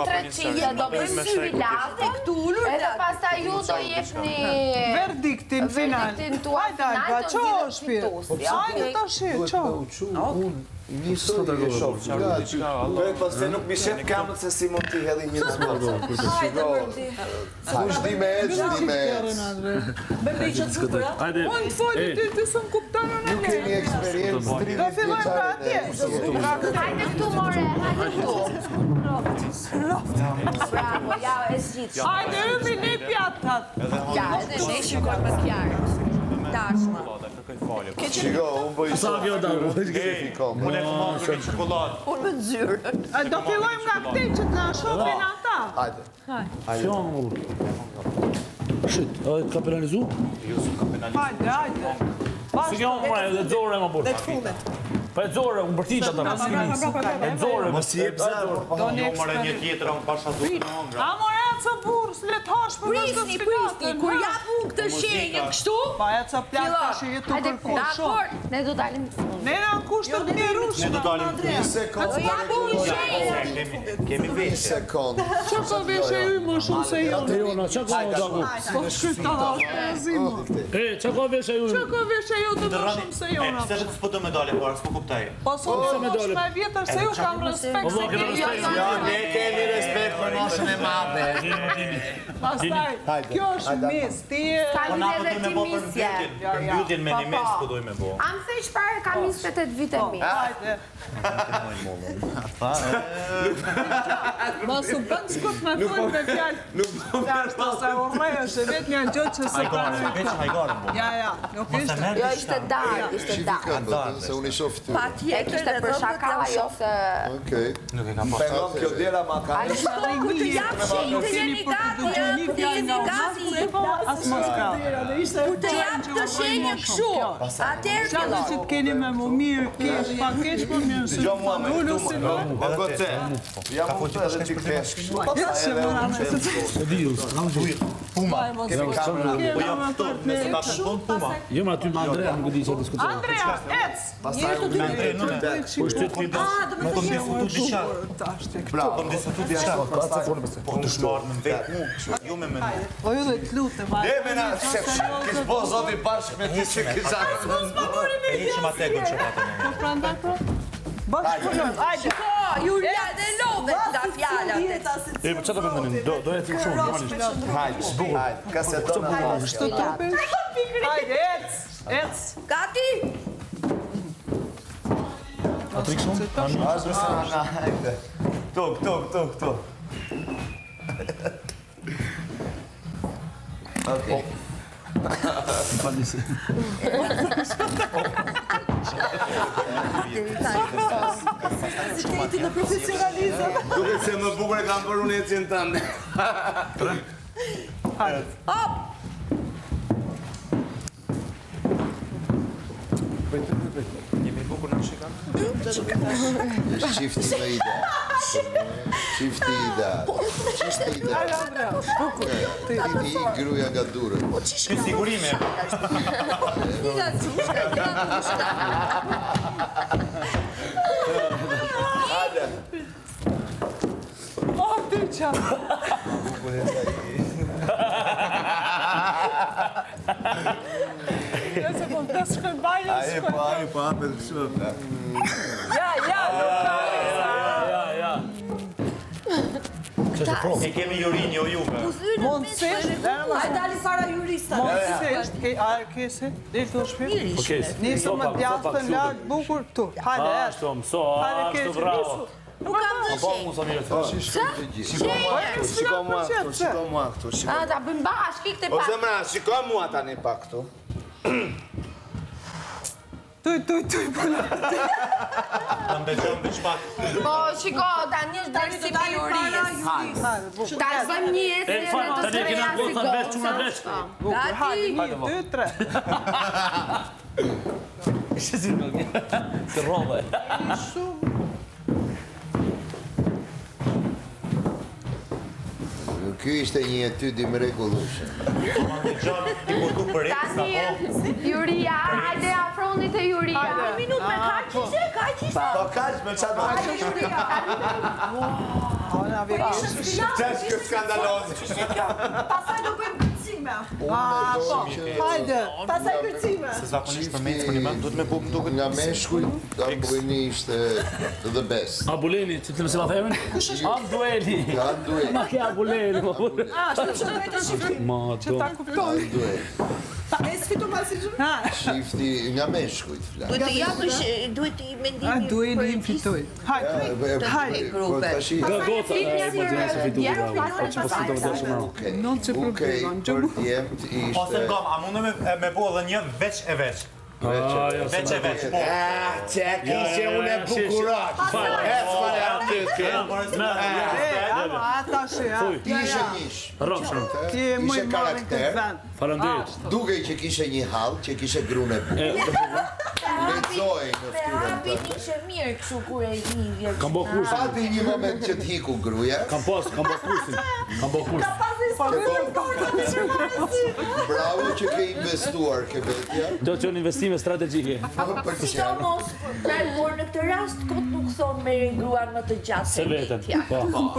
300 do bëjmë syrilatë edhe pastaj ju do jepni verdiktin final. Hajde, ço shpirt. Hajde tash, ço. Se nuk mi shef kamët se si mund t'i hedhi një zbërdo. Hajde, Mërdi. Kush di me ec, di me ec. Bebe i që të zbëra. Unë të foli ty së më kuptonë në Nuk kemi eksperiencë 30 Do fillojmë pra atje. Hajde këtu more, hajde këtu. Bravo, ja e zgjidh. Hajde, ymi një pjatat. Ja, edhe ne shikojmë më qartë. Dashma. Shiko, unë bëj Sa kjo dalë? Unë Unë e fumon për çokoladë. Unë më nxyrë. Do fillojmë nga këti që të na shohin ata. Hajde. Fjong. Shit, a ka penalizu? Jo, s'ka penalizu. Hajde. Si kjo më e dzore më burë. Dhe të fundet. Pa e dzore, unë bërtita të më. E dzore. Mos i jep zarë. Jo mëre një tjetër, unë pasha duke në hongra. A more atë burë, s'le të hash për vazhdo të Prisni, kur japu këtë shenjë kështu, Pa e ca plak tash i jetu hajde, kërkur shumë. dakor, ne do dalim të fundit. Ne në kushtet një Ne rushme. do dalim të Një sekundë. Japu një shenjë. Kemi Një veshje. sekundë. Që ka veshe ju më shumë se jo. Jona, që ka dagu? Po shkyta da zimo. E, që ka veshe ju? Që ka veshe ju të më shumë se jona. Pse që të s'po do medalje, por s'po kuptaj. Po sot është me vjetër se ju kam respekt se keni Ja, ne kemi respekt për moshën e madhe. Pastaj, kjo është mis, ti e... Po na Kalim po edhe do me bo për timisje. mbytjen. Për mbytjen me një mes po dojmë me bo. Am thesh pare kam 28 vite mi. Hajde. Mos u bën skut me fol me fjalë. Nuk po mërë sa urreja, se vetë një gjë që se ka në Veç hajgarën bo. Ja, nuk ishte. Jo, ishte darë, ishte darë. Se unë i shoh ty. E kishte për shaka, jo se... Okej. Nuk e kam pas. Pengon kjo dera ma ka. Ai Ku të jap shenjë, të jeni gati, të jeni gati. As mos ka. Ku të jap të shenjë kështu. Atëherë Qatë që fillon. të keni me më mirë, kesh, pa kesh më mirë se Gjo mua me ullu këtu si më. Po gote. Ja mu të edhe që kresh kështu. Jetë se më rame se të Puma. Kemi kamerën. Po jam këtu, nëse ka shkon Puma. Jo, ma ty me Andrea nuk e di që diskutojnë. Andrea, ec! Pastaj unë me ndrej në det. Po shtet mi bas. Më kom diskutu diçka. Bravo. Kom diskutu diçka. Po të shmarr me vetë mu, jo me mend. Po ju dhe të lutë, vaj. Ne me na shef, kish bo zoti bashkë me ti që kisha. E hiqim atë gol çfarë. Po prandaj pro? Bashkë punojmë, ajde. Po, Julia dhe lodhet nga fjalat. E po çfarë do mendonin? Do e them shumë normalisht. Hajde, hajde. Ka se do në Shtë trupi? Ajde, ec! Ec! Gati? hajde. Këtu. Okej. Si të jeti në profesionalizëm. Duke se më bukur e kam për unë ecjen tënde. Hop! Jemi bukur na shikon. Çifti me ide. Çifti ide. Ti gruaja nga durë. Ky sigurime. Nga cushka, Hajde. O, ty qa! Nëse po të shkoj bajnë, Ai po hapet kështu. Ja. E kemi Jurin, jo juve. Mundësisht, Ai dali para jurista. mundësisht, a e kese, del të shpirë? Nisë më djatën lartë, bukur, tu. Hajde, ec. Ashtu, mëso, Hajde, ashtu, keqë, bravo. nisu. Nuk kam dhe Po, shenjë. mu sa mirë të Shiko mua këtu. A, ta bëjmë bashkë, ikte O pak. zemra, shiko mua tani pak këtu. Tuj, puna. Ta mbetëm dhe shpak. Po, shiko, tani është Tani dërsi të dali para pijurisë. jurisë. Ta bëjmë një E, fal, tani e kena bërë thënë veç, çuna veç. Bukur, hajde, 1, 2, 3. Ishte si nuk. Të rrove. Ky ishte një etudi mrekullueshme. Ma në gjanë, ti po du për eksa, Tani, Juria, hajde afroni të Juria. Një minutë me kaq ishte. Po kaq me çfarë do? Juria. na vjen. Tash kjo skandaloz. Pastaj do bëjmë kërcime. Hajde. Pastaj kërcime. Se zakonisht për mecë për një duhet me buk duket nga meshkujt, Ambuleni ishte the best. Abuleni, që të nëse la themin? Abdueli. Abdueli. Ma ke Abuleni, ma bule. Ashtu që duhet të shiftim. Ma do. Abdueli. E sfitu masi shumë. Shifti nga meshkujt flas. Duhet të japësh, duhet të mendimin. Duheni im fitoj. Hajde. Hajde. Po tash Nga gota, po gjena se fitu Djerë, bravo. Po që posit të vëdhe shumë. Non c'è problema. Për djemt Ose ishte... gom, a mundë me bo edhe një veç e veç. Veç e veç, po. Çek ishe unë bukurat. Atash ja. Ti ishe njësh. Rokshën. Ti je më i madh në këtë vend. Falenderit. Duke që kishe një hall, që kishe grune bukur. Lexoj në fytyrën Hapi tënde. ishte mirë kështu kur e një. Kam bo kursin. Pati një moment që t'hiku gruja. Kam bo kursin. Kam bo kursin. Bravo që ke investuar ke vetja. Do që në investime strategjike. Për të Sidomos, por në këtë rast kot nuk thon merrin gruan më të gjatë Se vetën. Ja. Po.